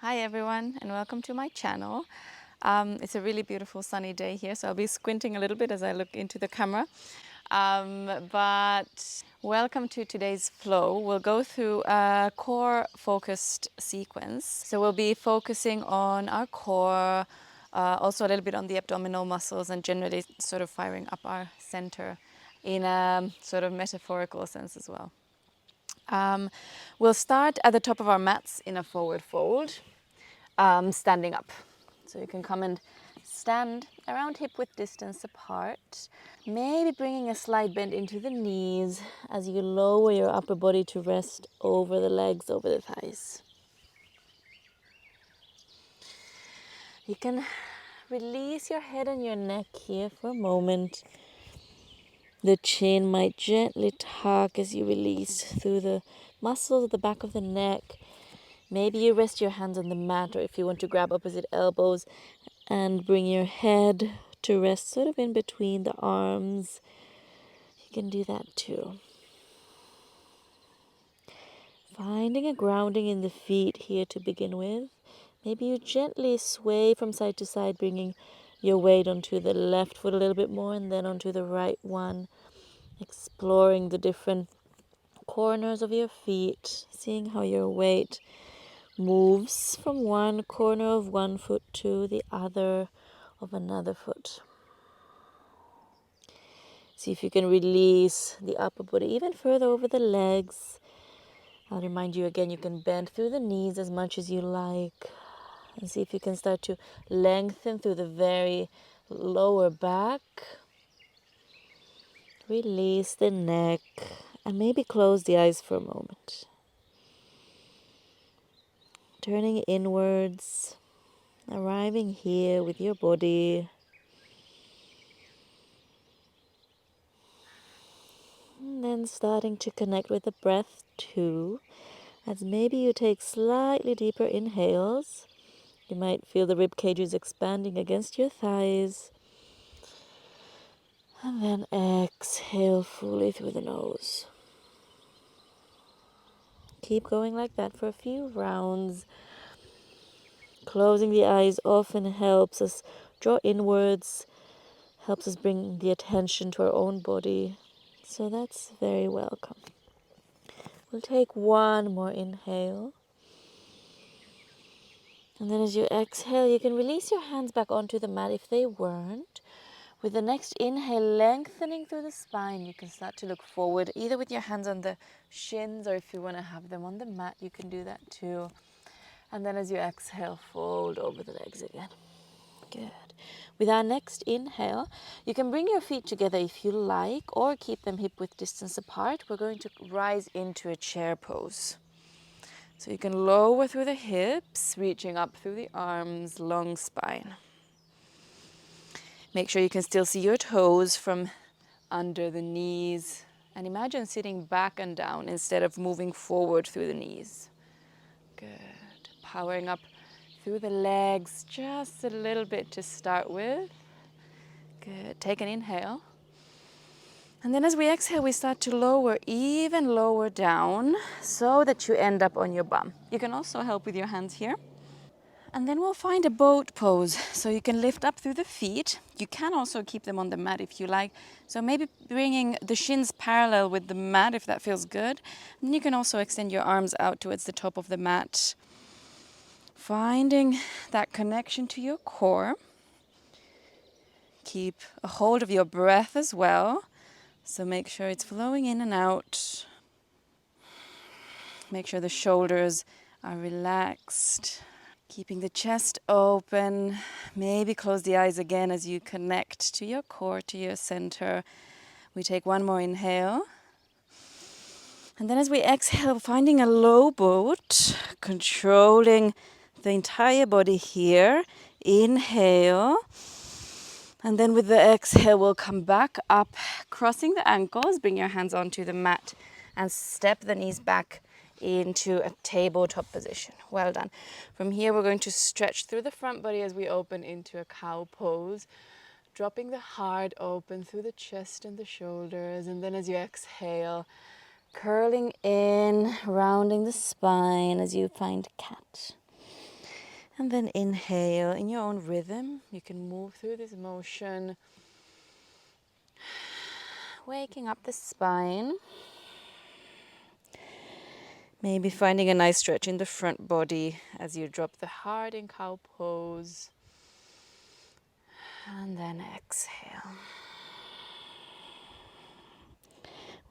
Hi everyone and welcome to my channel. It's a really beautiful sunny day here, so I'll be squinting a little bit as I look into the camera. But welcome to today's flow. We'll go through a core focused sequence. So we'll be focusing on our core, also a little bit on the abdominal muscles and generally sort of firing up our center in a sort of metaphorical sense as well. We'll start at the top of our mats in a forward fold, standing up. So you can come and stand around hip width distance apart, maybe bringing a slight bend into the knees as you lower your upper body to rest over the legs, over the thighs. You can release your head and your neck here for a moment. The chin might gently tuck as you release through the muscles at the back of the neck. Maybe you rest your hands on the mat, or if you want to grab opposite elbows and bring your head to rest sort of in between the arms, you can do that too. Finding a grounding in the feet here to begin with. Maybe you gently sway from side to side, bringing your weight onto the left foot a little bit more and then onto the right one. Exploring the different corners of your feet, seeing how your weight moves from one corner of one foot to the other of another foot. See if you can release the upper body even further over the legs. I'll remind you again, you can bend through the knees as much as you like. And see if you can start to lengthen through the very lower back. Release the neck and maybe close the eyes for a moment. Turning inwards, arriving here with your body. And then starting to connect with the breath too, as maybe you take slightly deeper inhales. You might feel the rib cages expanding against your thighs. And then exhale fully through the nose. Keep going like that for a few rounds. Closing the eyes often helps us draw inwards, helps us bring the attention to our own body. So that's very welcome. We'll take one more inhale. And then as you exhale, you can release your hands back onto the mat if they weren't. With the next inhale, lengthening through the spine, you can start to look forward, either with your hands on the shins, or if you want to have them on the mat, you can do that too. And then as you exhale, fold over the legs again. Good. With our next inhale, you can bring your feet together if you like, or keep them hip width distance apart. We're going to rise into a chair pose. So you can lower through the hips, reaching up through the arms, long spine. Make sure you can still see your toes from under the knees. And imagine sitting back and down instead of moving forward through the knees. Good. Powering up through the legs just a little bit to start with. Good. Take an inhale. And then as we exhale, we start to lower, even lower down, so that you end up on your bum. You can also help with your hands here. And then we'll find a boat pose. So you can lift up through the feet. You can also keep them on the mat if you like. So maybe bringing the shins parallel with the mat if that feels good. And you can also extend your arms out towards the top of the mat. Finding that connection to your core. Keep a hold of your breath as well. So make sure it's flowing in and out. Make sure the shoulders are relaxed. Keeping the chest open. Maybe close the eyes again as you connect to your core, to your center. We take one more inhale. And then as we exhale, finding a low boat, controlling the entire body here. Inhale. And then with the exhale, we'll come back up, crossing the ankles. Bring your hands onto the mat and step the knees back into a tabletop position. Well done. From here, we're going to stretch through the front body as we open into a cow pose, dropping the heart open through the chest and the shoulders. And then as you exhale, curling in, rounding the spine as you find cat. And then inhale in your own rhythm. You can move through this motion, waking up the spine. Maybe finding a nice stretch in the front body as you drop the heart in cow pose. And then exhale.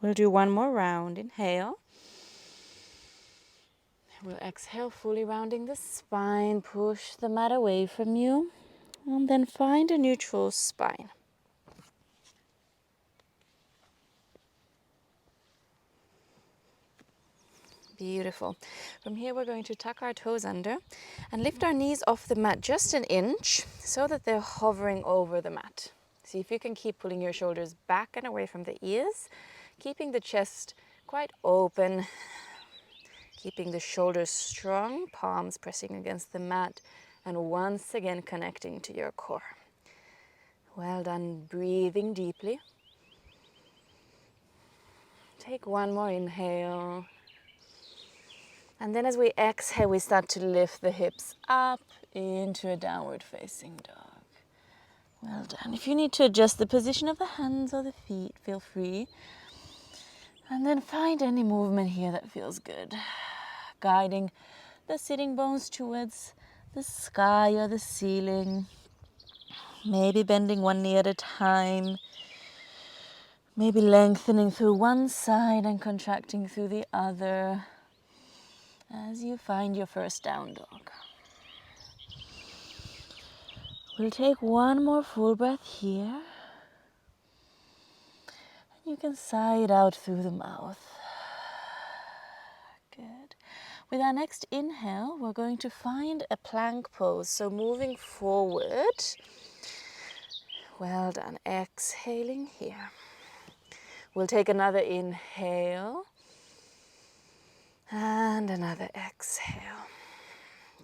We'll do one more round. Inhale. We'll exhale, fully rounding the spine. Push the mat away from you. And then find a neutral spine. Beautiful. From here, we're going to tuck our toes under and lift our knees off the mat just an inch so that they're hovering over the mat. See if you can keep pulling your shoulders back and away from the ears, keeping the chest quite open, keeping the shoulders strong, palms pressing against the mat, and once again connecting to your core. Well done, breathing deeply. Take one more inhale. And then as we exhale, we start to lift the hips up into a downward facing dog. Well done. If you need to adjust the position of the hands or the feet, feel free. And then find any movement here that feels good. Guiding the sitting bones towards the sky or the ceiling. Maybe bending one knee at a time. Maybe lengthening through one side and contracting through the other as you find your first down dog. We'll take one more full breath here. You can sigh it out through the mouth. Good. With our next inhale, we're going to find a plank pose. So moving forward. Well done. Exhaling here. We'll take another inhale. And another exhale.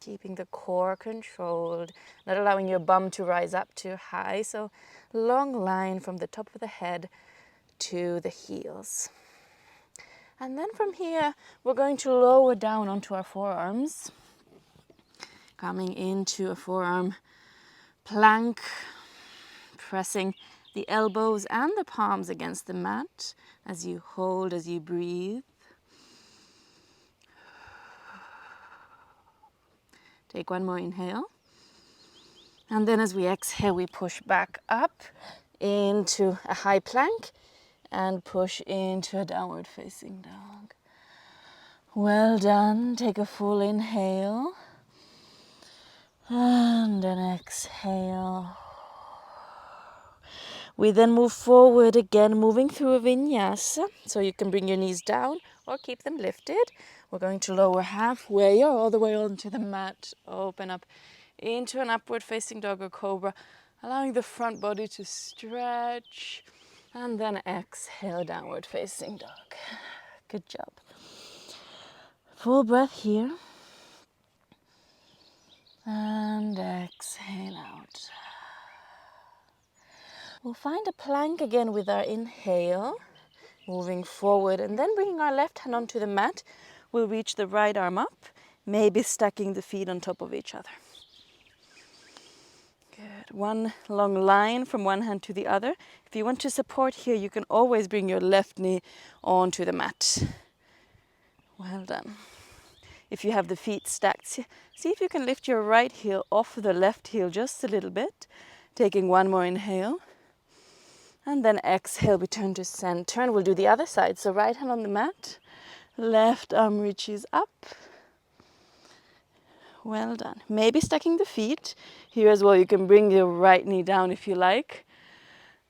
Keeping the core controlled, not allowing your bum to rise up too high. So long line from the top of the head to the heels. And then from here, we're going to lower down onto our forearms. Coming into a forearm plank, pressing the elbows and the palms against the mat as you hold, as you breathe. Take one more inhale. And then as we exhale, we push back up into a high plank and push into a downward facing dog. Well done. Take a full inhale. And an exhale. We then move forward again, moving through a vinyasa. So you can bring your knees down or keep them lifted. We're going to lower halfway or all the way onto the mat. Open up into an upward facing dog or cobra, allowing the front body to stretch. And then exhale, downward facing dog. Good job. Full breath here. And exhale out. We'll find a plank again with our inhale, moving forward, and then bringing our left hand onto the mat. We'll reach the right arm up, maybe stacking the feet on top of each other. Good. One long line from one hand to the other. If you want to support here, you can always bring your left knee onto the mat. Well done. If you have the feet stacked, see if you can lift your right heel off the left heel just a little bit. Taking one more inhale. And then exhale, we turn to center, and we'll do the other side. So right hand on the mat, left arm reaches up. Well done. Maybe stacking the feet. Here as well, you can bring your right knee down if you like.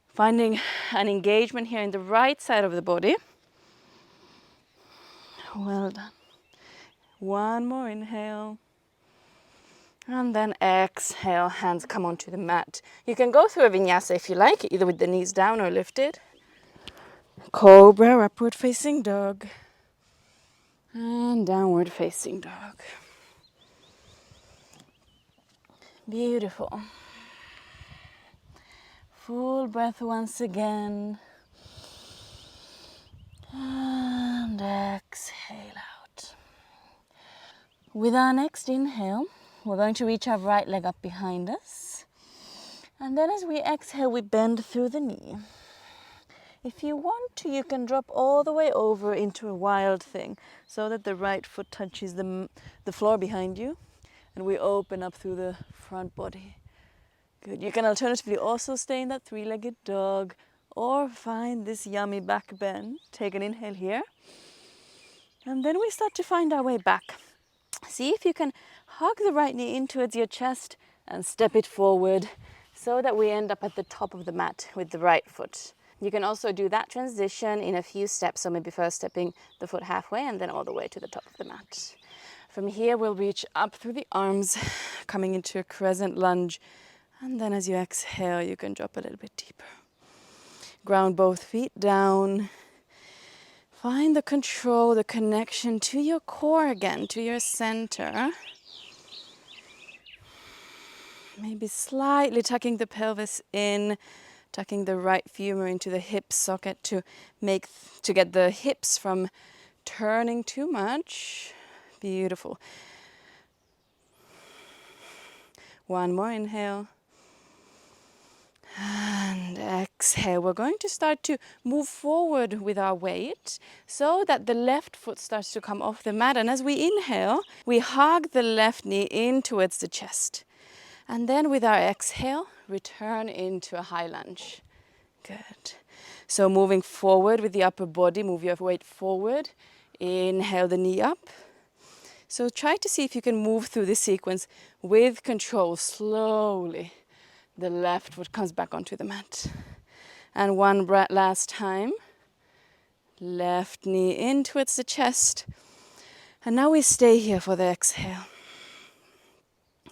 Finding an engagement here in the right side of the body. Well done. One more inhale. And then exhale, hands come onto the mat. You can go through a vinyasa if you like, either with the knees down or lifted. Cobra, upward facing dog. And downward facing dog. Beautiful. Full breath once again. And exhale out. With our next inhale, We're going to reach our right leg up behind us. And then as we exhale, we bend through the knee. If you want to, you can drop all the way over into a wild thing so that the right foot touches the floor behind you. And we open up through the front body. Good. You can alternatively also stay in that three-legged dog or find this yummy back bend. Take an inhale here. And then we start to find our way back. See if you can hug the right knee in towards your chest and step it forward so that we end up at the top of the mat with the right foot. You can also do that transition in a few steps. So maybe first stepping the foot halfway and then all the way to the top of the mat. From here, we'll reach up through the arms, coming into a crescent lunge. And then as you exhale, you can drop a little bit deeper. Ground both feet down. Find the control, the connection to your core again, to your center. Maybe slightly tucking the pelvis in, tucking the right femur into the hip socket to get the hips from turning too much. Beautiful. One more inhale. And exhale. We're going to start to move forward with our weight so that the left foot starts to come off the mat. And as we inhale, we hug the left knee in towards the chest. And then with our exhale, return into a high lunge. Good. So moving forward with the upper body, move your weight forward. Inhale the knee up. So try to see if you can move through this sequence with control slowly. The left foot comes back onto the mat. And one breath last time. Left knee in towards the chest. And now we stay here for the exhale.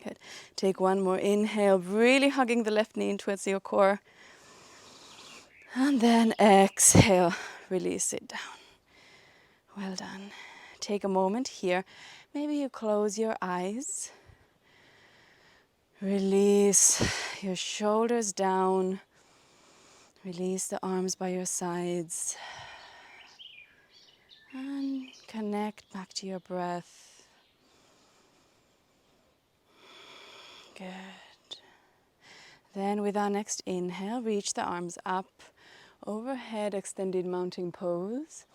Good. Take one more inhale, really hugging the left knee in towards your core. And then exhale, release it down. Well done. Take a moment here. Maybe you close your eyes. Release your shoulders down. Release the arms by your sides. And connect back to your breath. Good. Then with our next inhale, reach the arms up. Overhead, extended mountain pose.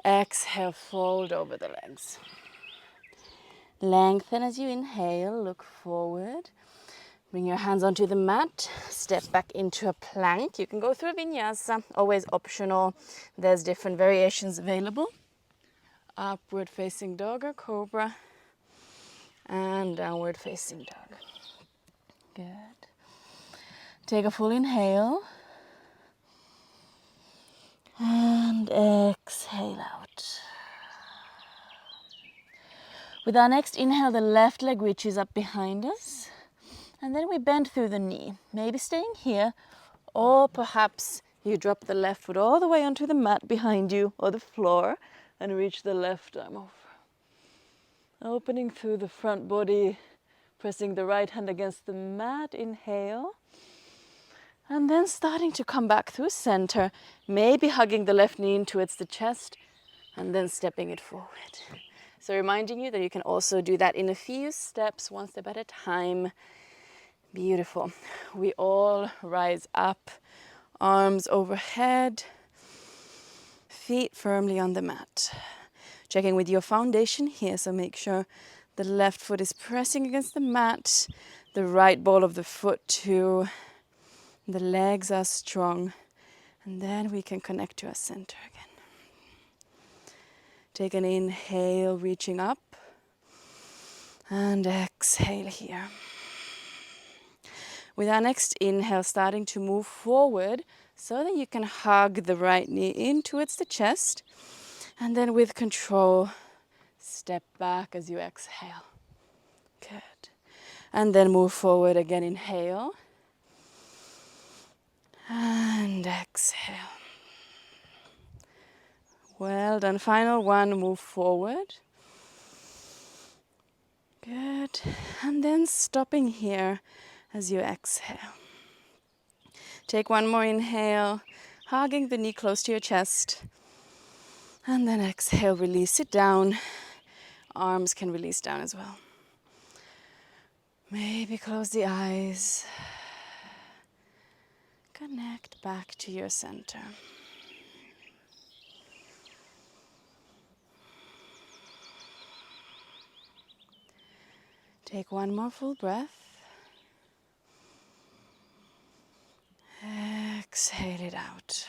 Exhale, fold over the legs. Lengthen as you inhale, look forward. Bring your hands onto the mat, step back into a plank. You can go through a vinyasa, always optional. There's different variations available. Upward facing dog or cobra, and downward facing dog. Good. Take a full inhale, and exhale out. With our next inhale, the left leg reaches up behind us. And then we bend through the knee, maybe staying here, or perhaps you drop the left foot all the way onto the mat behind you or the floor and reach the left arm over. Opening through the front body, pressing the right hand against the mat, inhale. And then starting to come back through center, maybe hugging the left knee in towards the chest and then stepping it forward. So reminding you that you can also do that in a few steps, one step at a time. Beautiful. We all rise up, arms overhead, feet firmly on the mat. Checking with your foundation here, so make sure the left foot is pressing against the mat, the right ball of the foot too. The legs are strong, and then we can connect to our center again. Take an inhale, reaching up, and exhale here. With our next inhale, starting to move forward so that you can hug the right knee in towards the chest. And then with control, step back as you exhale. Good. And then move forward again, inhale. And exhale. Well done. Final one, move forward. Good. And then stopping here as you exhale. Take one more inhale, hugging the knee close to your chest. And then exhale, release it down. Arms can release down as well. Maybe close the eyes. Connect back to your center. Take one more full breath. Exhale it out.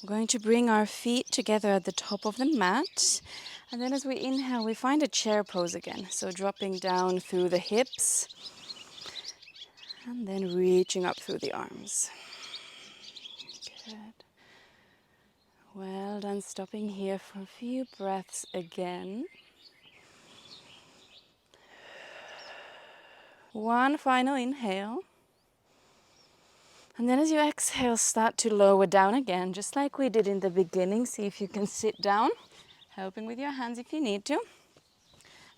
We're going to bring our feet together at the top of the mat. And then as we inhale, we find a chair pose again. So dropping down through the hips and then reaching up through the arms. Good. Well done. Stopping here for a few breaths again. One final inhale. And then as you exhale, start to lower down again, just like we did in the beginning. See if you can sit down, helping with your hands if you need to.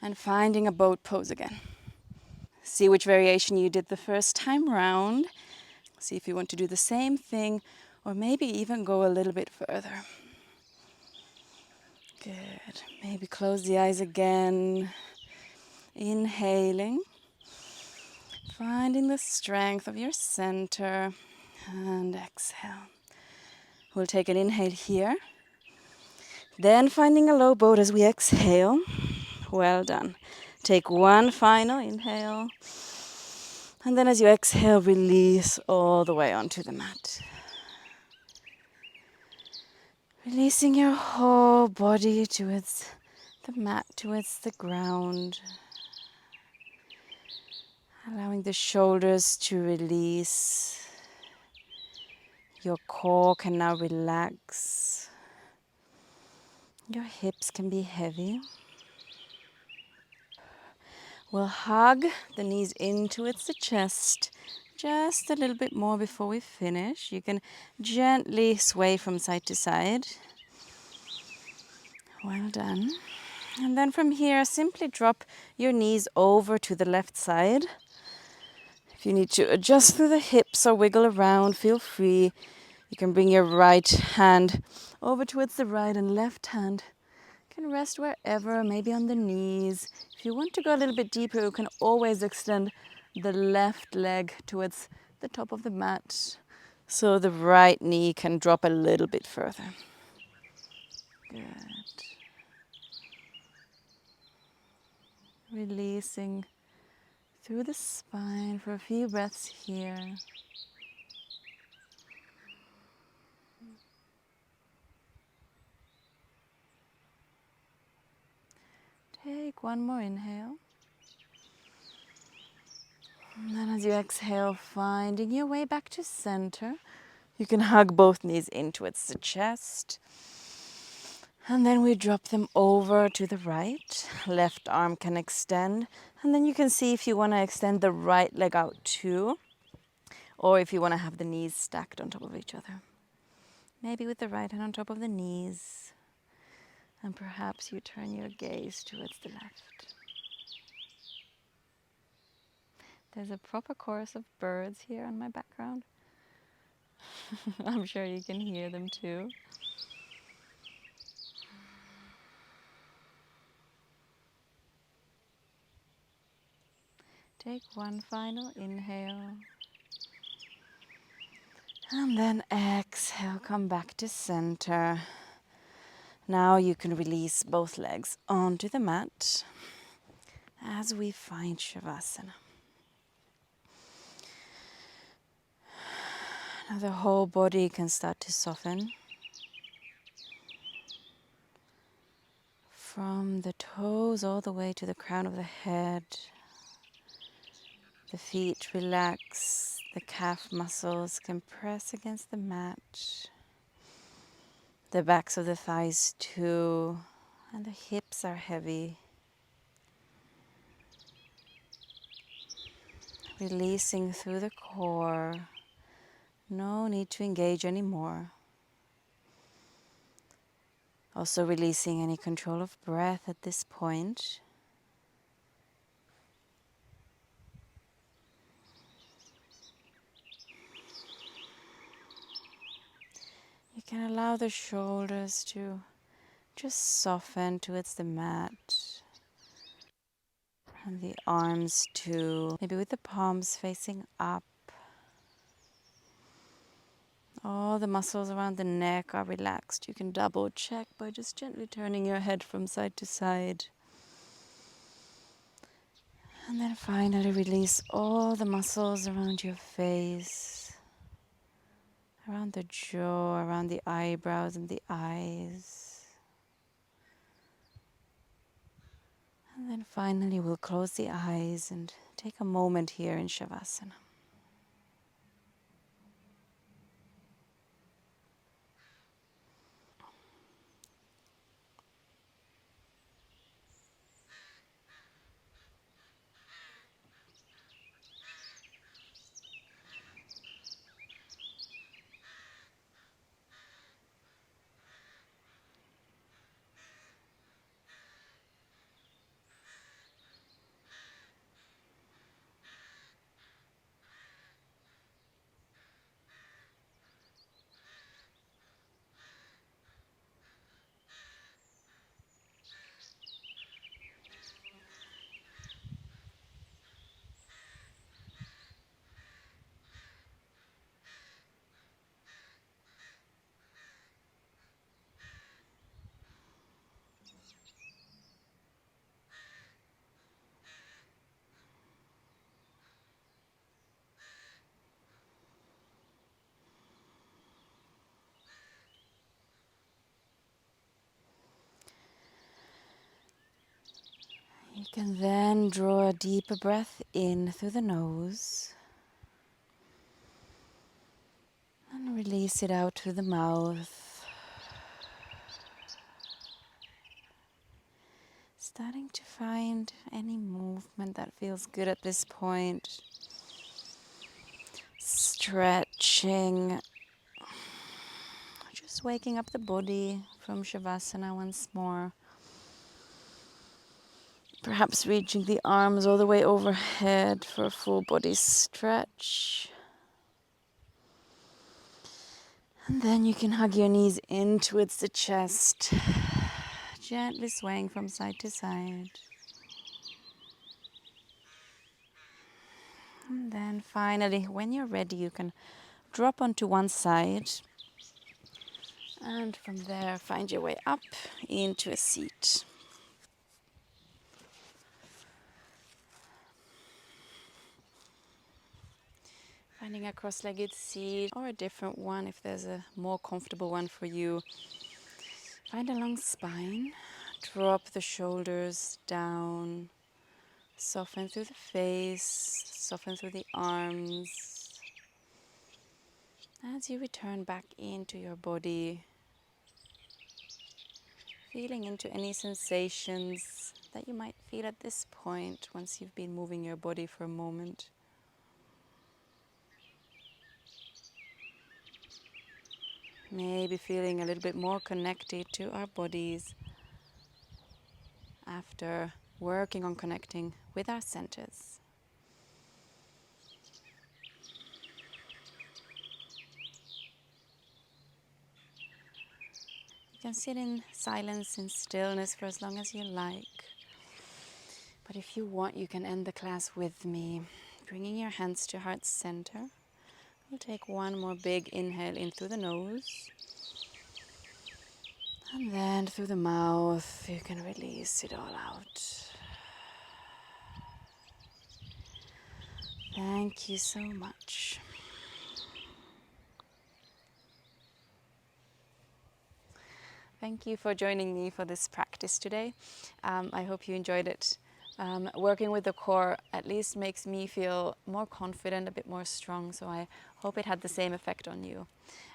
And finding a boat pose again. See which variation you did the first time round. See if you want to do the same thing, or maybe even go a little bit further. Good. Maybe close the eyes again. Inhaling. Finding the strength of your center. And exhale. We'll take an inhale here. Then finding a low boat as we exhale. Well done. Take one final inhale. And then as you exhale, release all the way onto the mat. Releasing your whole body towards the mat, towards the ground. Allowing the shoulders to release. Your core can now relax. Your hips can be heavy. We'll hug the knees in towards the chest just a little bit more before we finish. You can gently sway from side to side. Well done. And then from here, simply drop your knees over to the left side. If you need to adjust through the hips or wiggle around, feel free. You can bring your right hand over towards the right and left hand can rest wherever, maybe on the knees. If you want to go a little bit deeper, you can always extend the left leg towards the top of the mat so the right knee can drop a little bit further. Good. Releasing through the spine for a few breaths here. Take one more inhale. And then as you exhale, finding your way back to center. You can hug both knees in towards the chest. And then we drop them over to the right. Left arm can extend. And then you can see if you want to extend the right leg out too. Or if you want to have the knees stacked on top of each other. Maybe with the right hand on top of the knees. And perhaps you turn your gaze towards the left. There's a proper chorus of birds here on my background. I'm sure you can hear them too. Take one final inhale. And then exhale, come back to center. Now you can release both legs onto the mat as we find Shavasana. Now the whole body can start to soften. From the toes all the way to the crown of the head. The feet relax, the calf muscles can press against the mat. The backs of the thighs too, and the hips are heavy. Releasing through the core. No need to engage anymore. Also releasing any control of breath at this point. You can allow the shoulders to just soften towards the mat. And the arms too, maybe with the palms facing up. All the muscles around the neck are relaxed. You can double check by just gently turning your head from side to side. And then finally release all the muscles around your face, around the jaw, around the eyebrows and the eyes. And then finally we'll close the eyes and take a moment here in Shavasana. You can then draw a deeper breath in through the nose and release it out through the mouth. Starting to find any movement that feels good at this point. Stretching. Just waking up the body from Shavasana once more. Perhaps reaching the arms all the way overhead for a full body stretch. And then you can hug your knees in towards the chest, gently swaying from side to side. And then finally, when you're ready, you can drop onto one side. And from there, find your way up into a seat. Finding a cross-legged seat or a different one if there's a more comfortable one for you. Find a long spine. Drop the shoulders down. Soften through the face. Soften through the arms. As you return back into your body, feeling into any sensations that you might feel at this point once you've been moving your body for a moment. Maybe feeling a little bit more connected to our bodies after working on connecting with our centers. You can sit in silence and stillness for as long as you like. But if you want, you can end the class with me, bringing your hands to heart center. We'll take one more big inhale in through the nose. And then through the mouth, you can release it all out. Thank you so much. Thank you for joining me for this practice today. I hope you enjoyed it. Working with the core at least makes me feel more confident, a bit more strong, so I hope it had the same effect on you.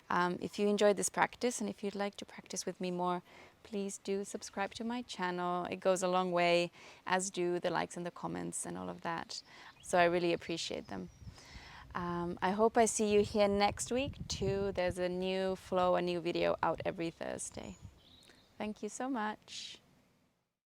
If you enjoyed this practice and if you'd like to practice with me more, please do subscribe to my channel. It goes a long way, as do the likes and the comments and all of that. So I really appreciate them. I hope I see you here next week too. There's a new flow, a new video out every Thursday. Thank you so much.